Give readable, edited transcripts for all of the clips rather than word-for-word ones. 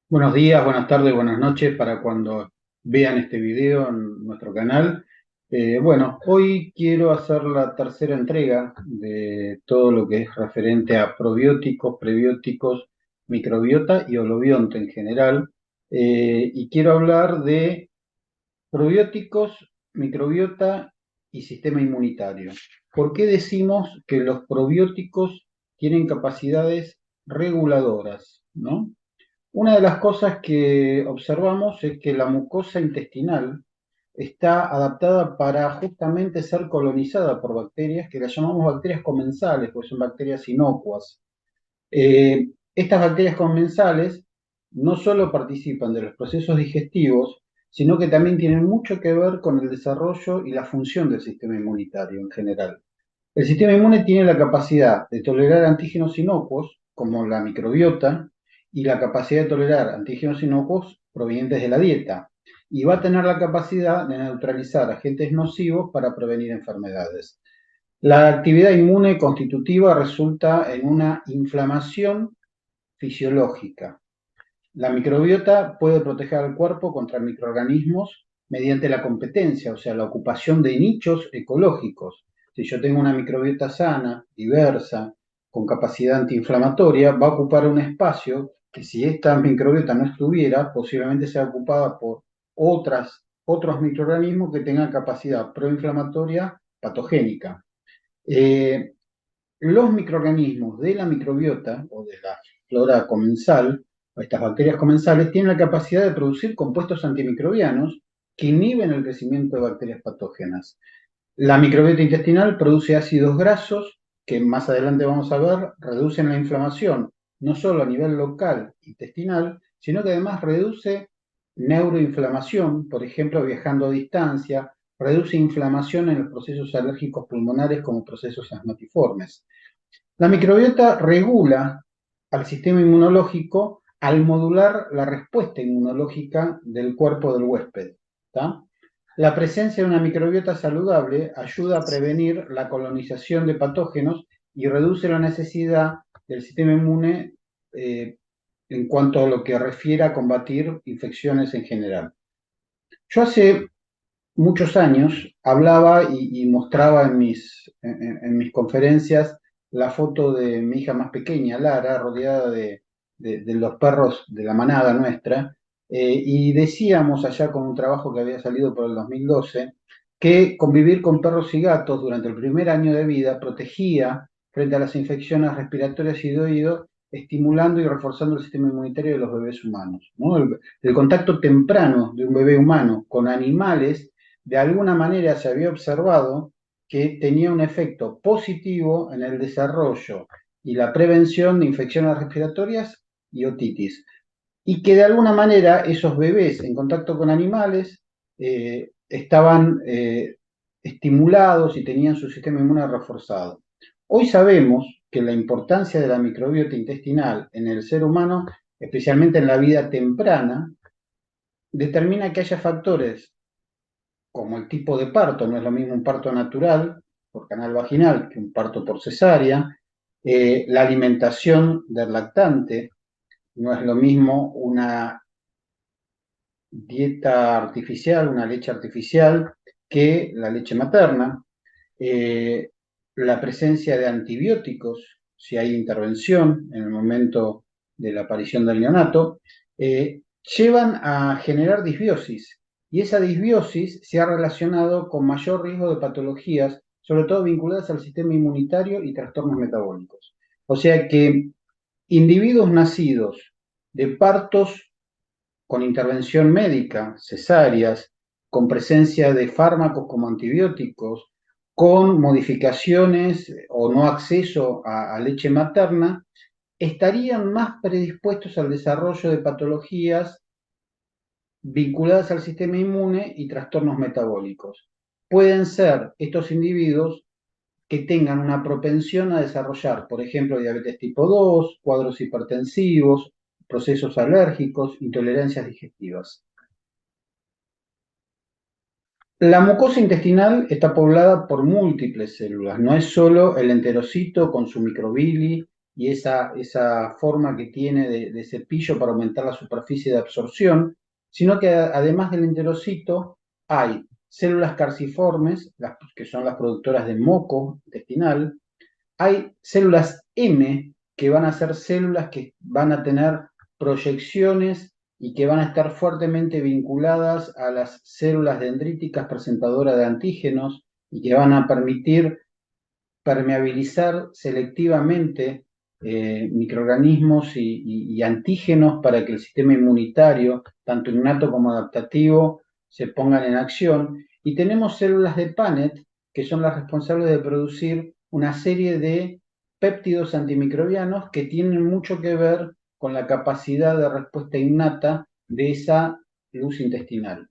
Buenos días, buenas tardes, buenas noches para cuando vean este video en nuestro canal. Bueno, hoy quiero hacer la tercera entrega de todo lo que es referente a probióticos, prebióticos, microbiota y holobionte en general. Y quiero hablar de probióticos, microbiota y sistema inmunitario. ¿Por qué decimos que los probióticos tienen capacidades reguladoras, ¿no? Una de las cosas que observamos es que la mucosa intestinal está adaptada para justamente ser colonizada por bacterias que las llamamos bacterias comensales, porque son bacterias inocuas. Estas bacterias comensales no solo participan de los procesos digestivos, sino que también tienen mucho que ver con el desarrollo y la función del sistema inmunitario en general. El sistema inmune tiene la capacidad de tolerar antígenos inocuos, como la microbiota, y la capacidad de tolerar antígenos inocuos provenientes de la dieta. Y va a tener la capacidad de neutralizar agentes nocivos para prevenir enfermedades. La actividad inmune constitutiva resulta en una inflamación fisiológica. La microbiota puede proteger al cuerpo contra microorganismos mediante la competencia, o sea, la ocupación de nichos ecológicos. Si yo tengo una microbiota sana, diversa, con capacidad antiinflamatoria, va a ocupar un espacio que si esta microbiota no estuviera, posiblemente sea ocupada por otros microorganismos que tengan capacidad proinflamatoria patogénica. Eh, los microorganismos de la microbiota o de la flora comensal, o estas bacterias comensales, tienen la capacidad de producir compuestos antimicrobianos que inhiben el crecimiento de bacterias patógenas. La microbiota intestinal produce ácidos grasos que más adelante vamos a ver reducen la inflamación, no solo a nivel local intestinal, sino que además reduce neuroinflamación, por ejemplo, viajando a distancia, reduce inflamación en los procesos alérgicos pulmonares como procesos asmatiformes. La microbiota regula al sistema inmunológico al modular la respuesta inmunológica del cuerpo del huésped. ¿Tá? La presencia de una microbiota saludable ayuda a prevenir la colonización de patógenos y reduce la necesidad del sistema inmune eh, en cuanto a lo que refiere a combatir infecciones en general. Yo hace muchos años hablaba y mostraba en mis conferencias la foto de mi hija más pequeña, Lara, rodeada de los perros de la manada nuestra, y decíamos allá con un trabajo que había salido por el 2012, que convivir con perros y gatos durante el primer año de vida protegía frente a las infecciones respiratorias y de oído, estimulando y reforzando el sistema inmunitario de los bebés humanos, ¿no? El contacto temprano de un bebé humano con animales de alguna manera se había observado que tenía un efecto positivo en el desarrollo y la prevención de infecciones respiratorias y otitis. Y que de alguna manera esos bebés en contacto con animales estaban estimulados y tenían su sistema inmune reforzado. Hoy sabemos que la importancia de la microbiota intestinal en el ser humano, especialmente en la vida temprana, determina que haya factores como el tipo de parto, no es lo mismo un parto natural por canal vaginal que un parto por cesárea, la alimentación del lactante, no es lo mismo una dieta artificial, una leche artificial, que la leche materna, eh, la presencia de antibióticos, si hay intervención en el momento de la aparición del neonato, llevan a generar disbiosis. Y esa disbiosis se ha relacionado con mayor riesgo de patologías, sobre todo vinculadas al sistema inmunitario y trastornos metabólicos. O sea que individuos nacidos de partos con intervención médica, cesáreas, con presencia de fármacos como antibióticos, con modificaciones o no acceso a leche materna, estarían más predispuestos al desarrollo de patologías vinculadas al sistema inmune y trastornos metabólicos. Pueden ser estos individuos que tengan una propensión a desarrollar, por ejemplo, diabetes tipo 2, cuadros hipertensivos, procesos alérgicos, intolerancias digestivas. La mucosa intestinal está poblada por múltiples células, no es solo el enterocito con su microvilli y esa forma que tiene de cepillo para aumentar la superficie de absorción, sino que además del enterocito hay células carciformes, que son las productoras de moco intestinal. Hay células M, que van a ser células que van a tener proyecciones y que van a estar fuertemente vinculadas a las células dendríticas presentadoras de antígenos y que van a permitir permeabilizar selectivamente microorganismos y antígenos para que el sistema inmunitario, tanto innato como adaptativo, se pongan en acción. Y tenemos células de Paneth, que son las responsables de producir una serie de péptidos antimicrobianos que tienen mucho que ver con la capacidad de respuesta innata de esa luz intestinal.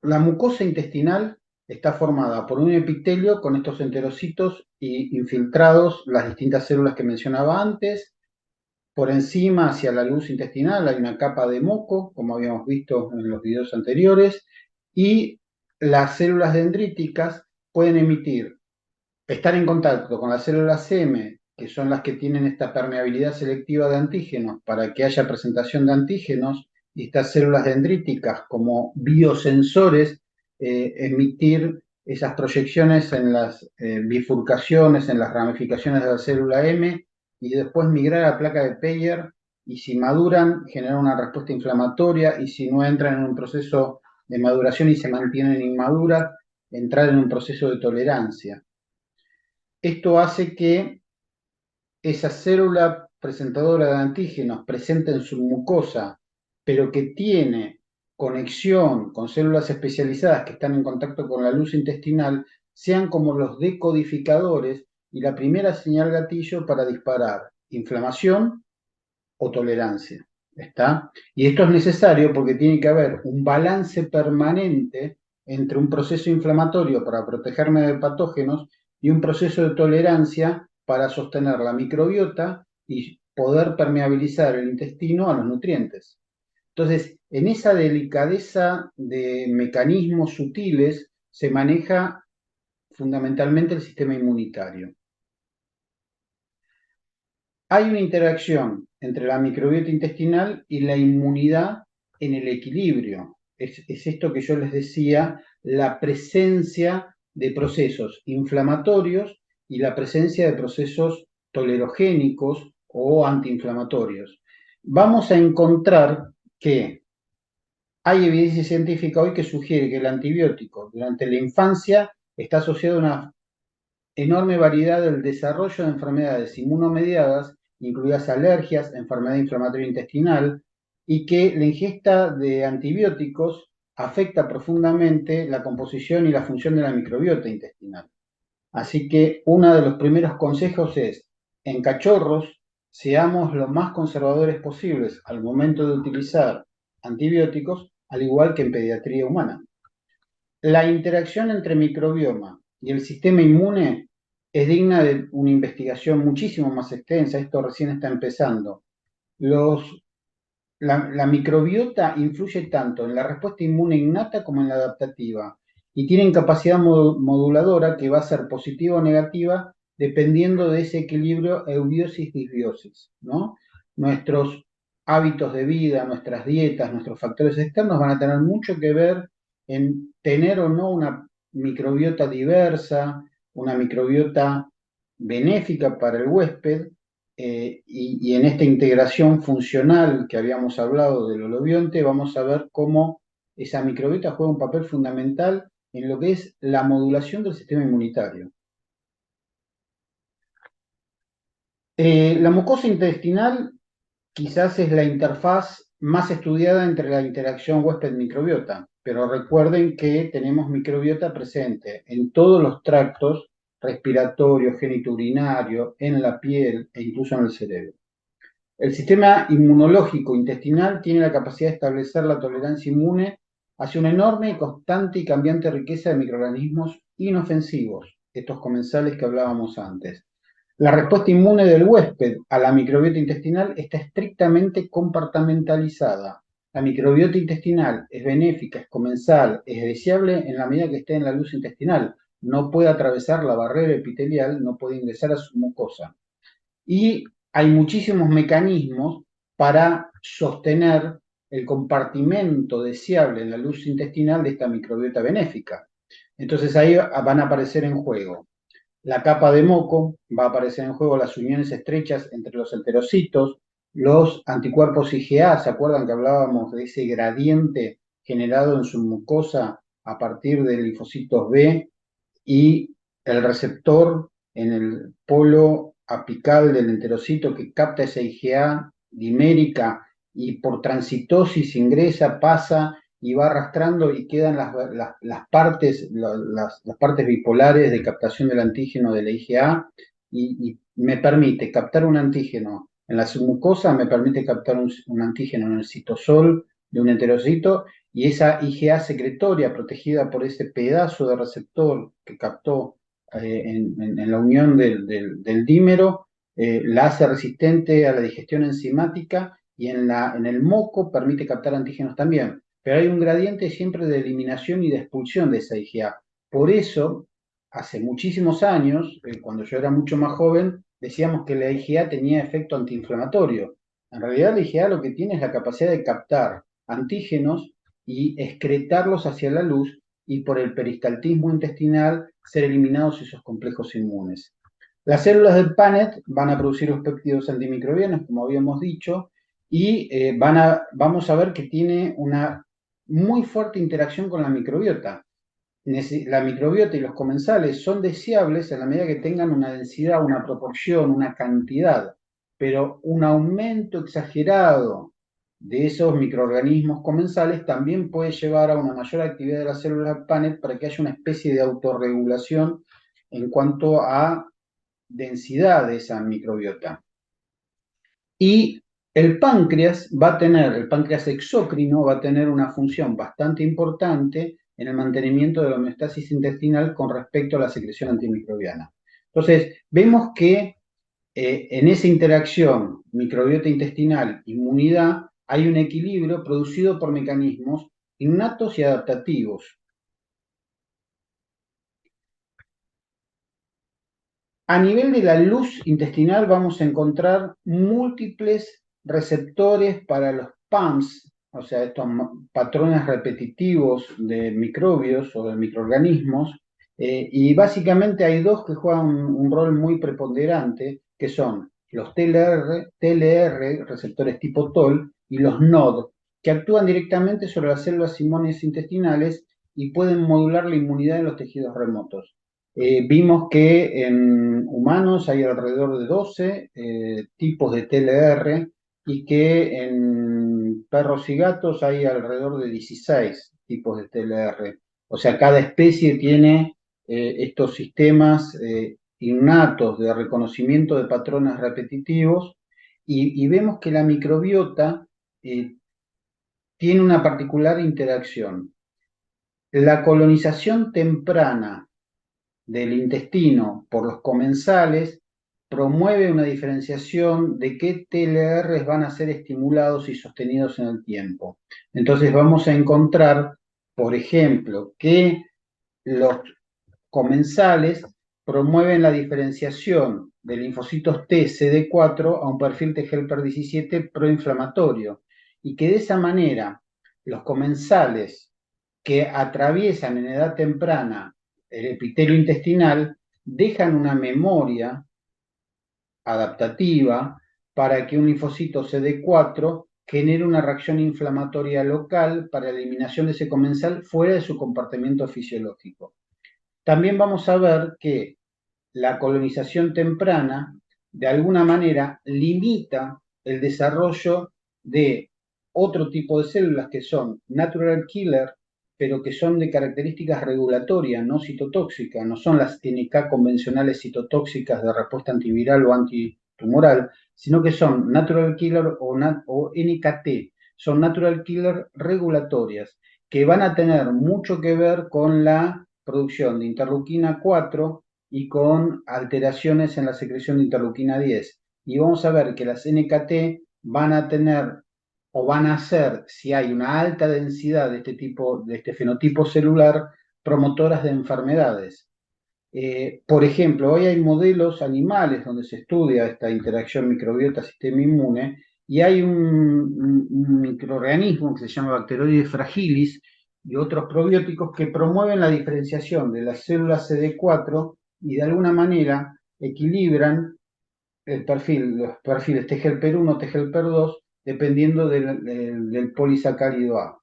La mucosa intestinal está formada por un epitelio con estos enterocitos y infiltrados las distintas células que mencionaba antes. Por encima, hacia la luz intestinal, hay una capa de moco, como habíamos visto en los videos anteriores, y las células dendríticas pueden estar en contacto con las células M, que son las que tienen esta permeabilidad selectiva de antígenos para que haya presentación de antígenos, y estas células dendríticas como biosensores, emitir esas proyecciones en las bifurcaciones, en las ramificaciones de la célula M, y después migrar a la placa de Peyer, y si maduran, generar una respuesta inflamatoria, y si no entran en un proceso de maduración y se mantienen inmaduras, entrar en un proceso de tolerancia. Esto hace que esa célula presentadora de antígenos presente en su mucosa, pero que tiene conexión con células especializadas que están en contacto con la luz intestinal, sean como los decodificadores y la primera señal gatillo para disparar inflamación o tolerancia. ¿Está? Y esto es necesario porque tiene que haber un balance permanente entre un proceso inflamatorio para protegerme de patógenos y un proceso de tolerancia para sostener la microbiota y poder permeabilizar el intestino a los nutrientes. Entonces, en esa delicadeza de mecanismos sutiles se maneja fundamentalmente el sistema inmunitario. Hay una interacción entre la microbiota intestinal y la inmunidad en el equilibrio. Es esto que yo les decía, la presencia de procesos inflamatorios y la presencia de procesos tolerogénicos o antiinflamatorios. Vamos a encontrar que hay evidencia científica hoy que sugiere que el antibiótico durante la infancia está asociado a una enorme variedad del desarrollo de enfermedades inmunomediadas, incluidas alergias, enfermedad inflamatoria intestinal, y que la ingesta de antibióticos afecta profundamente la composición y la función de la microbiota intestinal. Así que uno de los primeros consejos es, en cachorros, seamos lo más conservadores posibles al momento de utilizar antibióticos, al igual que en pediatría humana. La interacción entre microbioma y el sistema inmune es digna de una investigación muchísimo más extensa. Esto recién está empezando. La microbiota influye tanto en la respuesta inmune innata como en la adaptativa y tienen capacidad moduladora que va a ser positiva o negativa dependiendo de ese equilibrio eubiosis-disbiosis, ¿no? Nuestros hábitos de vida, nuestras dietas, nuestros factores externos van a tener mucho que ver en tener o no una microbiota diversa, una microbiota benéfica para el huésped, y en esta integración funcional que habíamos hablado del holobionte, vamos a ver cómo esa microbiota juega un papel fundamental en lo que es la modulación del sistema inmunitario. La mucosa intestinal quizás es la interfaz más estudiada entre la interacción huésped-microbiota, pero recuerden que tenemos microbiota presente en todos los tractos respiratorio, genitourinario, en la piel e incluso en el cerebro. El sistema inmunológico intestinal tiene la capacidad de establecer la tolerancia inmune hacia una enorme, constante y cambiante riqueza de microorganismos inofensivos, estos comensales que hablábamos antes. La respuesta inmune del huésped a la microbiota intestinal está estrictamente compartimentalizada. La microbiota intestinal es benéfica, es comensal, es deseable en la medida que esté en la luz intestinal. No puede atravesar la barrera epitelial, no puede ingresar a su mucosa. Y hay muchísimos mecanismos para sostener el compartimento deseable en la luz intestinal de esta microbiota benéfica. Entonces ahí van a aparecer en juego la capa de moco, va a aparecer en juego las uniones estrechas entre los enterocitos, los anticuerpos IgA. ¿Se acuerdan que hablábamos de ese gradiente generado en su mucosa a partir de linfocitos B y el receptor en el polo apical del enterocito que capta esa IgA dimérica y por transitosis ingresa, pasa y va arrastrando y quedan las partes, las partes bipolares de captación del antígeno de la IgA y me permite captar un antígeno en la submucosa, me permite captar un antígeno en el citosol de un enterocito y esa IgA secretoria protegida por ese pedazo de receptor que captó en la unión del dímero, la hace resistente a la digestión enzimática y en el moco permite captar antígenos también. Pero hay un gradiente siempre de eliminación y de expulsión de esa IgA. Por eso, hace muchísimos años, cuando yo era mucho más joven, decíamos que la IgA tenía efecto antiinflamatorio. En realidad la IgA lo que tiene es la capacidad de captar antígenos y excretarlos hacia la luz y por el peristaltismo intestinal ser eliminados esos complejos inmunes. Las células del PANET van a producir los péptidos antimicrobianos, como habíamos dicho, y vamos a ver que tiene una muy fuerte interacción con la microbiota. La microbiota y los comensales son deseables en la medida que tengan una densidad, una proporción, una cantidad, pero un aumento exagerado de esos microorganismos comensales también puede llevar a una mayor actividad de las células PANET para que haya una especie de autorregulación en cuanto a densidad de esa microbiota. Y el páncreas exócrino va a tener una función bastante importante en el mantenimiento de la homeostasis intestinal con respecto a la secreción antimicrobiana. Entonces, vemos que en esa interacción microbiota intestinal, inmunidad, hay un equilibrio producido por mecanismos innatos y adaptativos. A nivel de la luz intestinal vamos a encontrar múltiples receptores para los PAMs, o sea, estos patrones repetitivos de microbios o de microorganismos, y básicamente hay dos que juegan un rol muy preponderante, que son los TLR, receptores tipo TOL, y los NOD, que actúan directamente sobre las células inmunes intestinales y pueden modular la inmunidad en los tejidos remotos. Vimos que en humanos hay alrededor de 12 tipos de TLR y que en perros y gatos hay alrededor de 16 tipos de TLR. O sea, cada especie tiene estos sistemas innatos de reconocimiento de patrones repetitivos y vemos que la microbiota tiene una particular interacción. La colonización temprana del intestino por los comensales promueve una diferenciación de qué TLRs van a ser estimulados y sostenidos en el tiempo. Entonces vamos a encontrar, por ejemplo, que los comensales promueven la diferenciación de linfocitos T CD4 a un perfil T helper 17 proinflamatorio y que de esa manera los comensales que atraviesan en edad temprana el epitelio intestinal dejan una memoria adaptativa para que un linfocito CD4 genere una reacción inflamatoria local para la eliminación de ese comensal fuera de su comportamiento fisiológico. También vamos a ver que la colonización temprana de alguna manera limita el desarrollo de otro tipo de células que son natural killer, pero que son de características regulatorias, no citotóxicas, no son las NK convencionales citotóxicas de respuesta antiviral o antitumoral, sino que son natural killer o NKT, son natural killer regulatorias, que van a tener mucho que ver con la producción de interleuquina 4 y con alteraciones en la secreción de interleuquina 10. Y vamos a ver que las NKT van a tener o van a ser, si hay una alta densidad de este tipo, de este fenotipo celular, promotoras de enfermedades. Por ejemplo, hoy hay modelos animales donde se estudia esta interacción microbiota-sistema inmune y hay un microorganismo que se llama Bacteroides fragilis y otros probióticos que promueven la diferenciación de las células CD4 y de alguna manera equilibran los perfiles T-helper 1, T-helper 2, dependiendo del polisacárido A,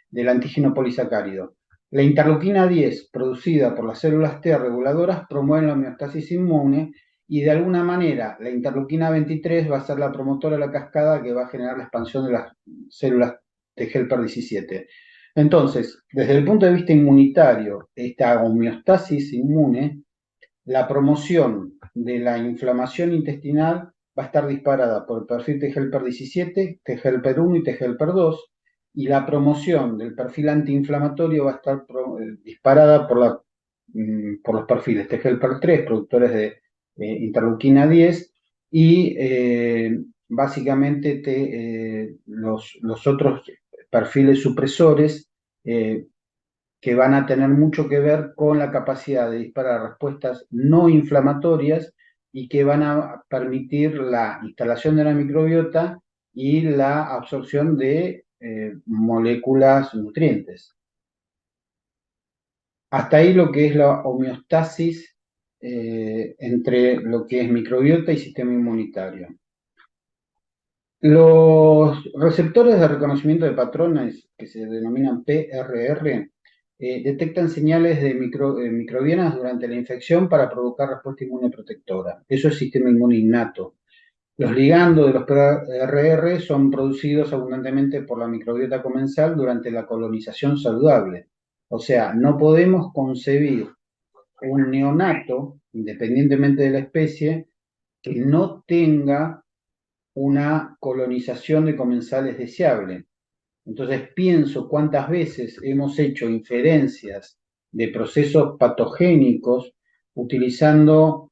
del antígeno polisacárido. La interleuquina 10, producida por las células T reguladoras, promueve la homeostasis inmune y de alguna manera la interleuquina 23 va a ser la promotora de la cascada que va a generar la expansión de las células T-helper 17. Entonces, desde el punto de vista inmunitario, esta homeostasis inmune, la promoción de la inflamación intestinal va a estar disparada por el perfil T-helper 17, T-helper 1 y T-helper 2, y la promoción del perfil antiinflamatorio va a estar disparada por los perfiles T-helper 3, productores de interleuquina 10, y básicamente los otros perfiles supresores que van a tener mucho que ver con la capacidad de disparar respuestas no inflamatorias y que van a permitir la instalación de la microbiota y la absorción de moléculas nutrientes. Hasta ahí lo que es la homeostasis entre lo que es microbiota y sistema inmunitario. Los receptores de reconocimiento de patrones, que se denominan PRR, detectan señales de microbianas durante la infección para provocar respuesta inmune protectora. Eso es sistema inmune innato. Los ligandos de los PRR son producidos abundantemente por la microbiota comensal durante la colonización saludable. O sea, no podemos concebir un neonato, independientemente de la especie, que no tenga una colonización de comensales deseable. Entonces pienso cuántas veces hemos hecho inferencias de procesos patogénicos utilizando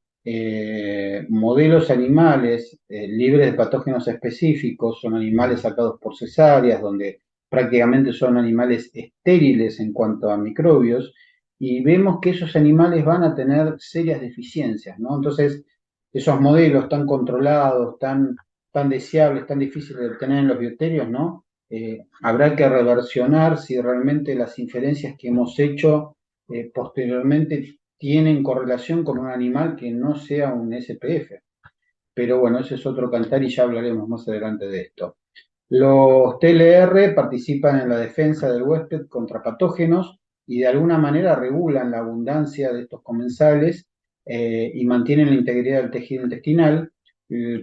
modelos animales libres de patógenos específicos, son animales sacados por cesáreas, donde prácticamente son animales estériles en cuanto a microbios, y vemos que esos animales van a tener serias deficiencias, ¿no? Entonces, esos modelos tan controlados, tan deseables, tan difíciles de obtener en los bioterios, ¿no? Habrá que reversionar si realmente las inferencias que hemos hecho posteriormente tienen correlación con un animal que no sea un SPF. Pero bueno, ese es otro cantar y ya hablaremos más adelante de esto. Los TLR participan en la defensa del huésped contra patógenos y de alguna manera regulan la abundancia de estos comensales y mantienen la integridad del tejido intestinal.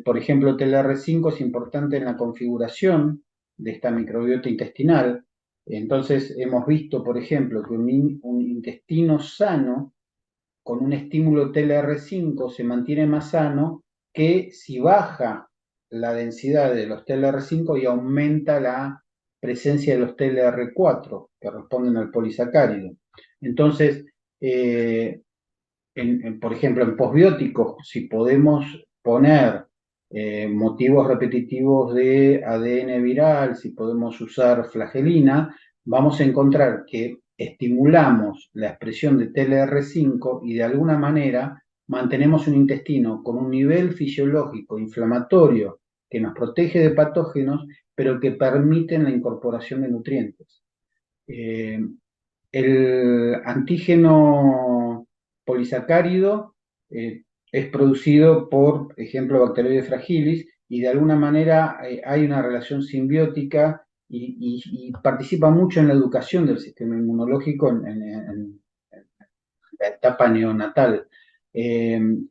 Por ejemplo, TLR5 es importante en la configuración de esta microbiota intestinal. Entonces, hemos visto, por ejemplo, que un intestino sano con un estímulo TLR5 se mantiene más sano que si baja la densidad de los TLR5 y aumenta la presencia de los TLR4 que responden al polisacárido. Entonces, por ejemplo, en posbióticos, si podemos poner motivos repetitivos de ADN viral, si podemos usar flagelina, vamos a encontrar que estimulamos la expresión de TLR5 y de alguna manera mantenemos un intestino con un nivel fisiológico inflamatorio que nos protege de patógenos, pero que permiten la incorporación de nutrientes. El antígeno polisacárido es producido por ejemplo, Bacteroides fragilis, y de alguna manera hay una relación simbiótica y participa mucho en la educación del sistema inmunológico en la etapa neonatal. El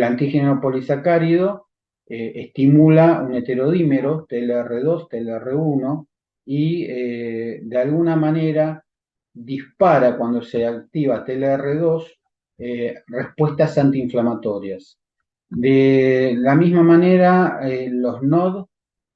antígeno polisacárido estimula un heterodímero, TLR2, TLR1, y de alguna manera dispara cuando se activa TLR2 respuestas antiinflamatorias. De la misma manera, los NOD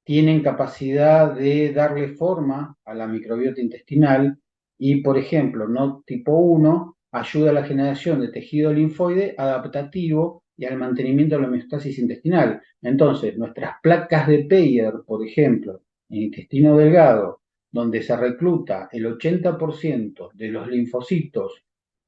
tienen capacidad de darle forma a la microbiota intestinal y, por ejemplo, NOD tipo 1 ayuda a la generación de tejido linfoide adaptativo y al mantenimiento de la homeostasis intestinal. Entonces, nuestras placas de Peyer, por ejemplo, en intestino delgado, donde se recluta el 80% de los linfocitos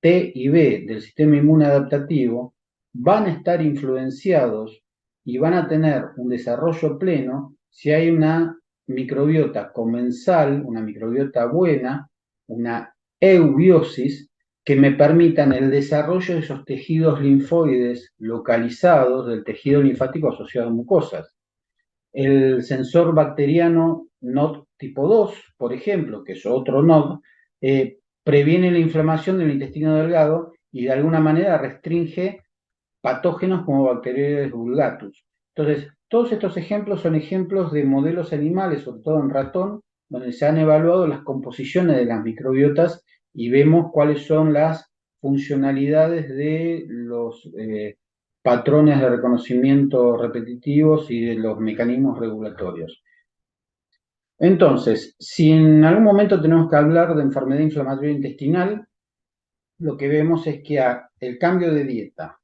T y B del sistema inmune adaptativo van a estar influenciados y van a tener un desarrollo pleno si hay una microbiota comensal, una microbiota buena, una eubiosis, que me permitan el desarrollo de esos tejidos linfoides localizados del tejido linfático asociado a mucosas. El sensor bacteriano NOD tipo 2, por ejemplo, que es otro NOD, previene la inflamación del intestino delgado y de alguna manera restringe patógenos como Bacteroides vulgatus. Entonces, todos estos ejemplos son ejemplos de modelos animales, sobre todo en ratón, donde se han evaluado las composiciones de las microbiotas y vemos cuáles son las funcionalidades de los patrones de reconocimiento repetitivos y de los mecanismos regulatorios. Entonces, si en algún momento tenemos que hablar de enfermedad inflamatoria intestinal, lo que vemos es que el cambio de dieta,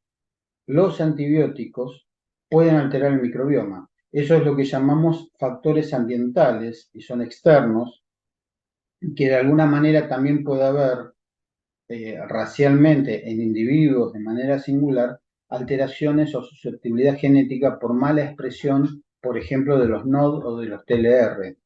los antibióticos pueden alterar el microbioma. Eso es lo que llamamos factores ambientales y son externos, que de alguna manera también puede haber racialmente en individuos de manera singular alteraciones o susceptibilidad genética por mala expresión, por ejemplo, de los NOD o de los TLR.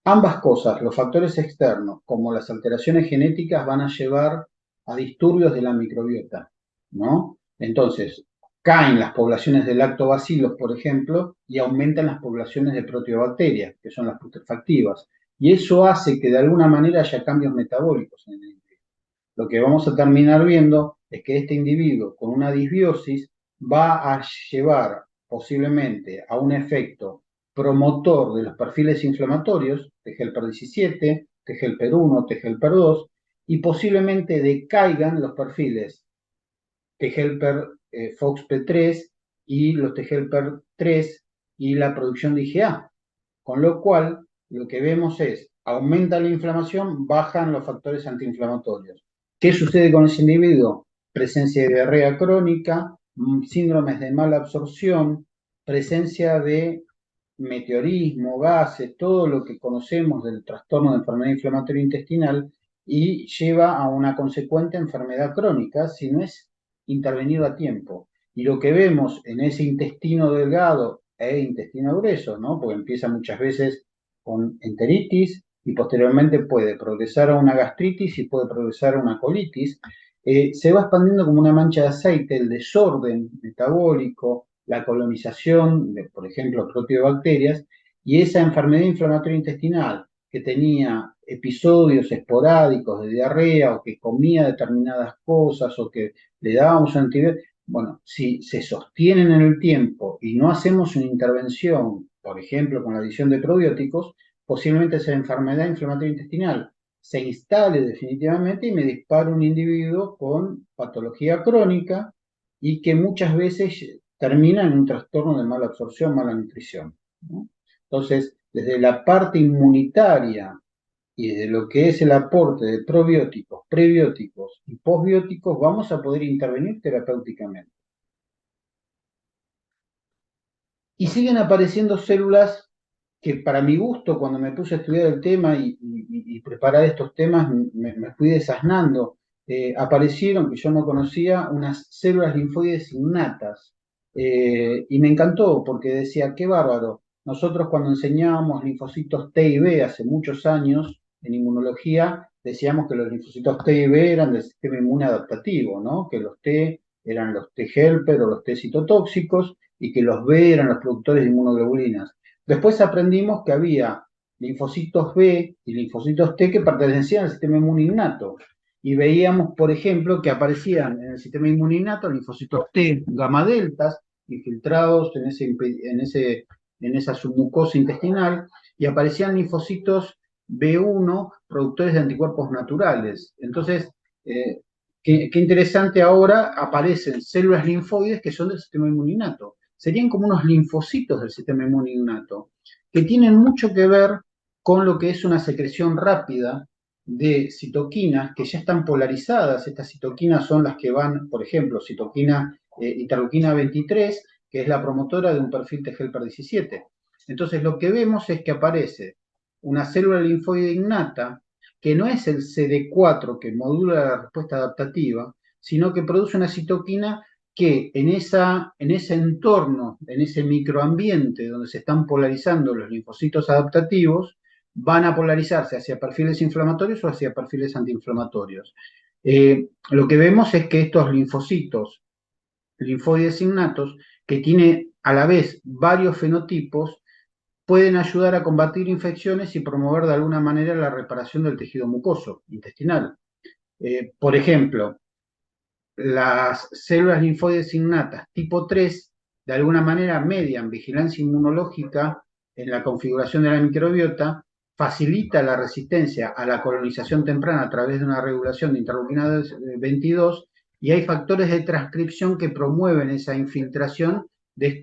Ambas cosas, los factores externos como las alteraciones genéticas, van a llevar a disturbios de la microbiota, ¿no? Entonces, caen las poblaciones de lactobacilos, por ejemplo, y aumentan las poblaciones de proteobacterias, que son las putrefactivas. Y eso hace que de alguna manera haya cambios metabólicos en el individuo. Lo que vamos a terminar viendo es que este individuo con una disbiosis va a llevar posiblemente a un efecto promotor de los perfiles inflamatorios, T-helper17, T-helper1, T-helper2, y posiblemente decaigan los perfiles T-helper FOXP3 y los T-helper3 y la producción de IgA. Con lo cual, lo que vemos es, aumenta la inflamación, bajan los factores antiinflamatorios. ¿Qué sucede con ese individuo? Presencia de diarrea crónica, síndromes de mala absorción, presencia de meteorismo, gases, todo lo que conocemos del trastorno de enfermedad inflamatoria intestinal y lleva a una consecuente enfermedad crónica si no es intervenido a tiempo. Y lo que vemos en ese intestino delgado e intestino grueso, ¿no? Porque empieza muchas veces con enteritis y posteriormente puede progresar a una gastritis y puede progresar a una colitis, se va expandiendo como una mancha de aceite, el desorden metabólico, la colonización de, por ejemplo, proteobacterias, y esa enfermedad inflamatoria intestinal que tenía episodios esporádicos de diarrea o que comía determinadas cosas o que le dábamos antibióticos, bueno, si se sostienen en el tiempo y no hacemos una intervención, por ejemplo, con la adición de probióticos, posiblemente esa enfermedad inflamatoria intestinal se instale definitivamente y me dispare un individuo con patología crónica y que muchas veces termina en un trastorno de mala absorción, mala nutrición, ¿no? Entonces, desde la parte inmunitaria y de lo que es el aporte de probióticos, prebióticos y posbióticos, vamos a poder intervenir terapéuticamente. Y siguen apareciendo células que para mi gusto, cuando me puse a estudiar el tema y preparar estos temas, me fui desasnando. Aparecieron, que yo no conocía, unas células linfoides innatas. Y me encantó porque decía, qué bárbaro. Nosotros cuando enseñábamos linfocitos T y B hace muchos años en inmunología, decíamos que los linfocitos T y B eran del sistema inmune adaptativo, ¿no? Que los T eran los T helper o los T citotóxicos y que los B eran los productores de inmunoglobulinas. Después aprendimos que había linfocitos B y linfocitos T que pertenecían al sistema inmune innato. Y veíamos, por ejemplo, que aparecían en el sistema inmune innato linfocitos T gamma deltas infiltrados en esa submucosa intestinal y aparecían linfocitos B1 productores de anticuerpos naturales. Entonces, qué interesante, ahora aparecen células linfoides que son del sistema inmune innato. Serían como unos linfocitos del sistema inmune innato, que tienen mucho que ver con lo que es una secreción rápida de citoquinas que ya están polarizadas. Estas citoquinas son las que van, por ejemplo, interleuquina 23, que es la promotora de un perfil T-helper17. Entonces, lo que vemos es que aparece una célula linfoide innata que no es el CD4 que modula la respuesta adaptativa, sino que produce una citoquina que en ese entorno, en ese microambiente donde se están polarizando los linfocitos adaptativos, van a polarizarse hacia perfiles inflamatorios o hacia perfiles antiinflamatorios. Lo que vemos es que estos linfocitos, linfoides innatos, que tiene a la vez varios fenotipos, pueden ayudar a combatir infecciones y promover de alguna manera la reparación del tejido mucoso intestinal. Por ejemplo, las células linfoides innatas tipo 3 de alguna manera median vigilancia inmunológica en la configuración de la microbiota, facilita la resistencia a la colonización temprana a través de una regulación de interleuquina 22 y hay factores de transcripción que promueven esa infiltración de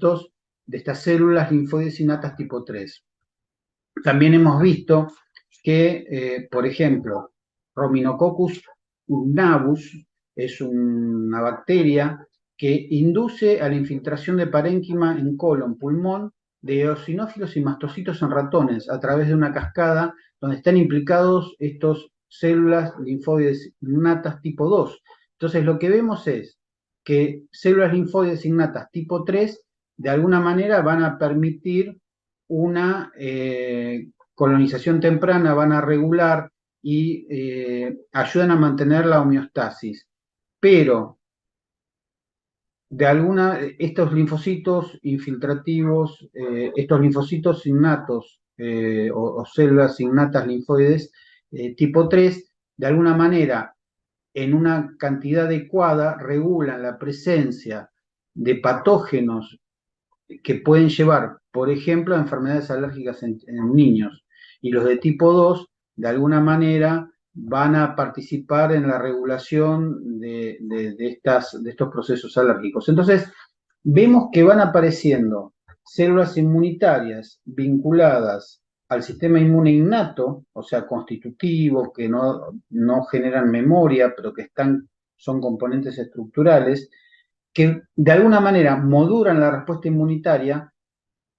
estas células linfoides innatas tipo 3. También hemos visto que, por ejemplo, Rominococcus urnavus es una bacteria que induce a la infiltración de parénquima en colon, pulmón, de eosinófilos y mastocitos en ratones a través de una cascada donde están implicados estos células linfoides innatas tipo 2. Entonces lo que vemos es que células linfoides innatas tipo 3 de alguna manera van a permitir una colonización temprana, van a regular y ayudan a mantener la homeostasis. Pero estos linfocitos infiltrativos, estos linfocitos innatos o células innatas linfoides tipo 3, de alguna manera, en una cantidad adecuada, regulan la presencia de patógenos que pueden llevar, por ejemplo, a enfermedades alérgicas en niños. Y los de tipo 2, de alguna manera, van a participar en la regulación de estos procesos alérgicos. Entonces, vemos que van apareciendo células inmunitarias vinculadas al sistema inmune innato, o sea, constitutivo, que no generan memoria, pero que son componentes estructurales, que de alguna manera modulan la respuesta inmunitaria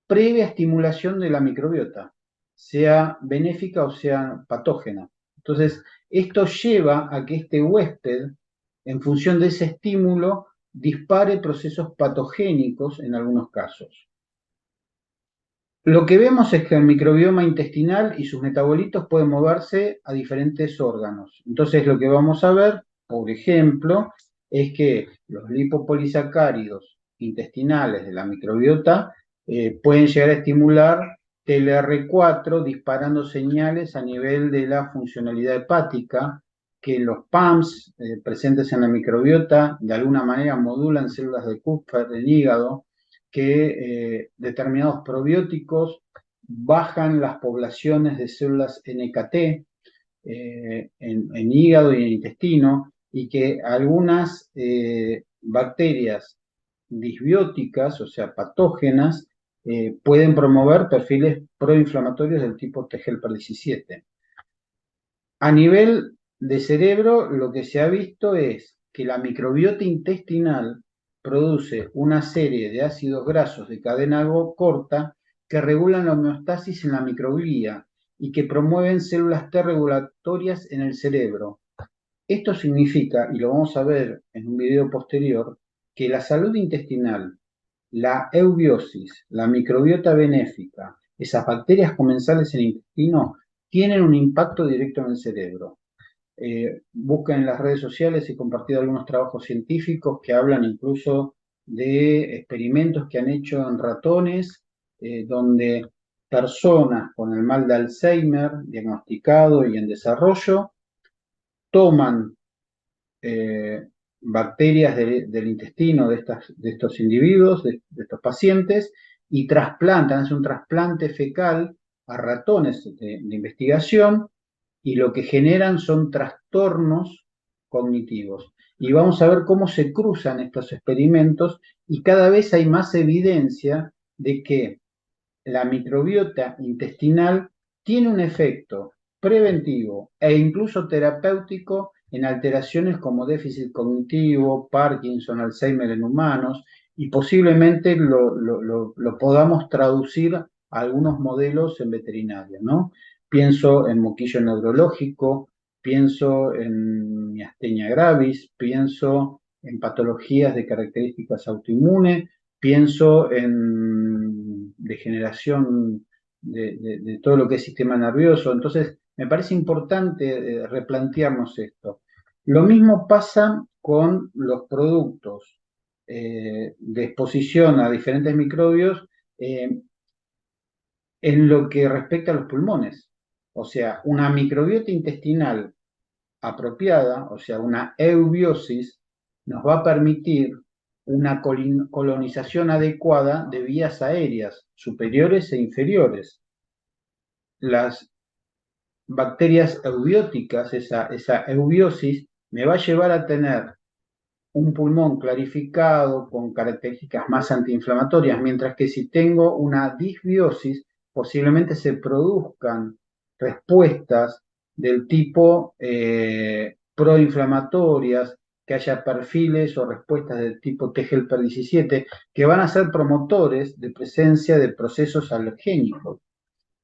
previa estimulación de la microbiota, sea benéfica o sea patógena. Entonces, esto lleva a que este huésped, en función de ese estímulo, dispare procesos patogénicos en algunos casos. Lo que vemos es que el microbioma intestinal y sus metabolitos pueden moverse a diferentes órganos. Entonces, lo que vamos a ver, por ejemplo, es que los lipopolisacáridos intestinales de la microbiota pueden llegar a estimular TLR4 disparando señales a nivel de la funcionalidad hepática, que los PAMs presentes en la microbiota de alguna manera modulan células de Kupffer del hígado, que determinados probióticos bajan las poblaciones de células NKT en hígado y en intestino, y que algunas bacterias disbióticas, o sea, patógenas, pueden promover perfiles proinflamatorios del tipo T helper 17. A nivel de cerebro, lo que se ha visto es que la microbiota intestinal produce una serie de ácidos grasos de cadena corta que regulan la homeostasis en la microglía y que promueven células T regulatorias en el cerebro. Esto significa, y lo vamos a ver en un video posterior, que la salud intestinal, la eubiosis, la microbiota benéfica, esas bacterias comensales en el intestino, tienen un impacto directo en el cerebro. Busquen en las redes sociales, he compartido algunos trabajos científicos que hablan incluso de experimentos que han hecho en ratones, donde personas con el mal de Alzheimer diagnosticado y en desarrollo toman bacterias del intestino de estos individuos, de estos pacientes, y trasplantan, hacen un trasplante fecal a ratones de investigación, y lo que generan son trastornos cognitivos. Y vamos a ver cómo se cruzan estos experimentos y cada vez hay más evidencia de que la microbiota intestinal tiene un efecto preventivo e incluso terapéutico en alteraciones como déficit cognitivo, Parkinson, Alzheimer en humanos, y posiblemente lo podamos traducir a algunos modelos en veterinaria, ¿no? pienso en moquillo neurológico, pienso en miastenia gravis, pienso en patologías de características autoinmunes, pienso en degeneración de todo lo que es sistema nervioso. Entonces, me parece importante replantearnos esto. Lo mismo pasa con los productos de exposición a diferentes microbios en lo que respecta a los pulmones. O sea, una microbiota intestinal apropiada, o sea, una eubiosis, nos va a permitir una colonización adecuada de vías aéreas superiores e inferiores. Las bacterias eubióticas, esa eubiosis, me va a llevar a tener un pulmón clarificado con características más antiinflamatorias, mientras que si tengo una disbiosis, posiblemente se produzcan respuestas del tipo proinflamatorias, que haya perfiles o respuestas del tipo T-helper 17, que van a ser promotores de presencia de procesos alergénicos.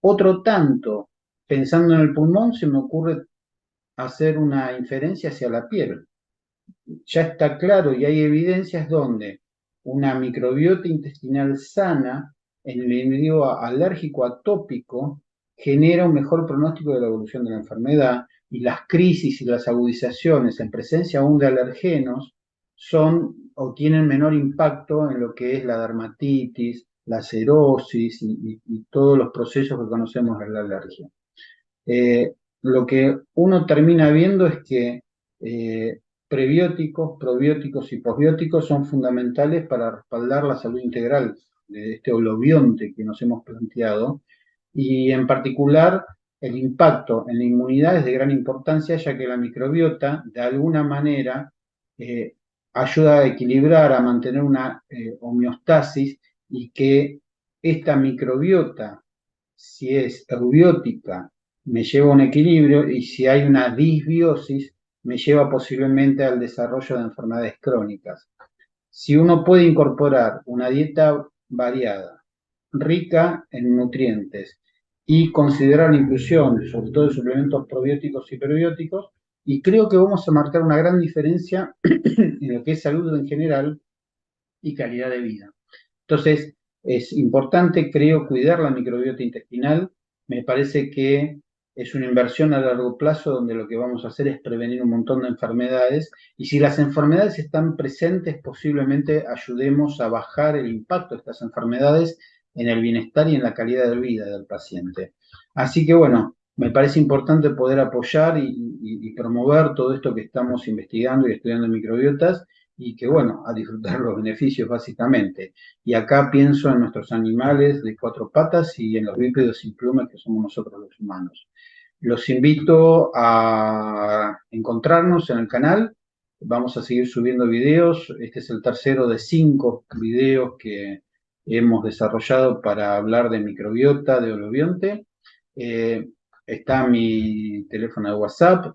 Otro tanto, pensando en el pulmón, se me ocurre hacer una inferencia hacia la piel. Ya está claro y hay evidencias donde una microbiota intestinal sana en el individuo alérgico atópico genera un mejor pronóstico de la evolución de la enfermedad, y las crisis y las agudizaciones en presencia aún de alergenos son o tienen menor impacto en lo que es la dermatitis, la cerosis y todos los procesos que conocemos de la alergia. Lo que uno termina viendo es que prebióticos, probióticos y posbióticos son fundamentales para respaldar la salud integral de este holobionte que nos hemos planteado, y en particular el impacto en la inmunidad es de gran importancia, ya que la microbiota de alguna manera eh, ayuda a equilibrar, a mantener una homeostasis, y que esta microbiota, si es eubiótica, me lleva a un equilibrio, y si hay una disbiosis, me lleva posiblemente al desarrollo de enfermedades crónicas. Si uno puede incorporar una dieta variada, rica en nutrientes, y considerar la inclusión, sobre todo de suplementos probióticos y prebióticos, y creo que vamos a marcar una gran diferencia en lo que es salud en general y calidad de vida. Entonces, es importante, creo, cuidar la microbiota intestinal. Me parece que es una inversión a largo plazo donde lo que vamos a hacer es prevenir un montón de enfermedades, y si las enfermedades están presentes, posiblemente ayudemos a bajar el impacto de estas enfermedades en el bienestar y en la calidad de vida del paciente. Así que bueno, me parece importante poder apoyar y promover todo esto que estamos investigando y estudiando en microbiotas, y que bueno, a disfrutar los beneficios básicamente. Y acá pienso en nuestros animales de cuatro patas y en los bípedos sin plumas que somos nosotros los humanos. Los invito a encontrarnos en el canal. Vamos a seguir subiendo videos. Este es el tercero de 5 videos que hemos desarrollado para hablar de microbiota, de holobionte. Eh, Está mi teléfono de WhatsApp,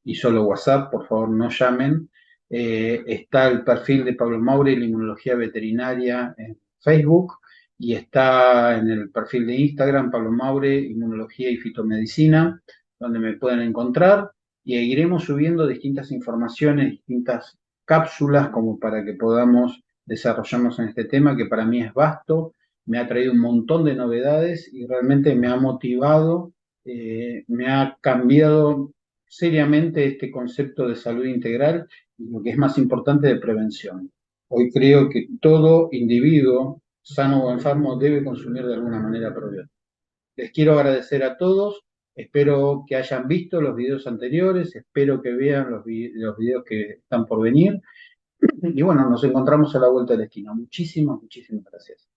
y solo WhatsApp, por favor no llamen. Está el perfil de Pablo Maure, la inmunología veterinaria, en Facebook, y está en el perfil de Instagram, Pablo Maure, inmunología y fitomedicina, donde me pueden encontrar, y iremos subiendo distintas informaciones, distintas cápsulas, como para que podamos desarrollarnos en este tema, que para mí es vasto, me ha traído un montón de novedades y realmente me ha motivado, me ha cambiado seriamente este concepto de salud integral, y lo que es más importante, de prevención. Hoy creo que todo individuo, sano o enfermo, debe consumir de alguna manera probióticos. Les quiero agradecer a todos, espero que hayan visto los videos anteriores, espero que vean los videos que están por venir, y bueno, nos encontramos a la vuelta de la esquina. Muchísimas, muchísimas gracias.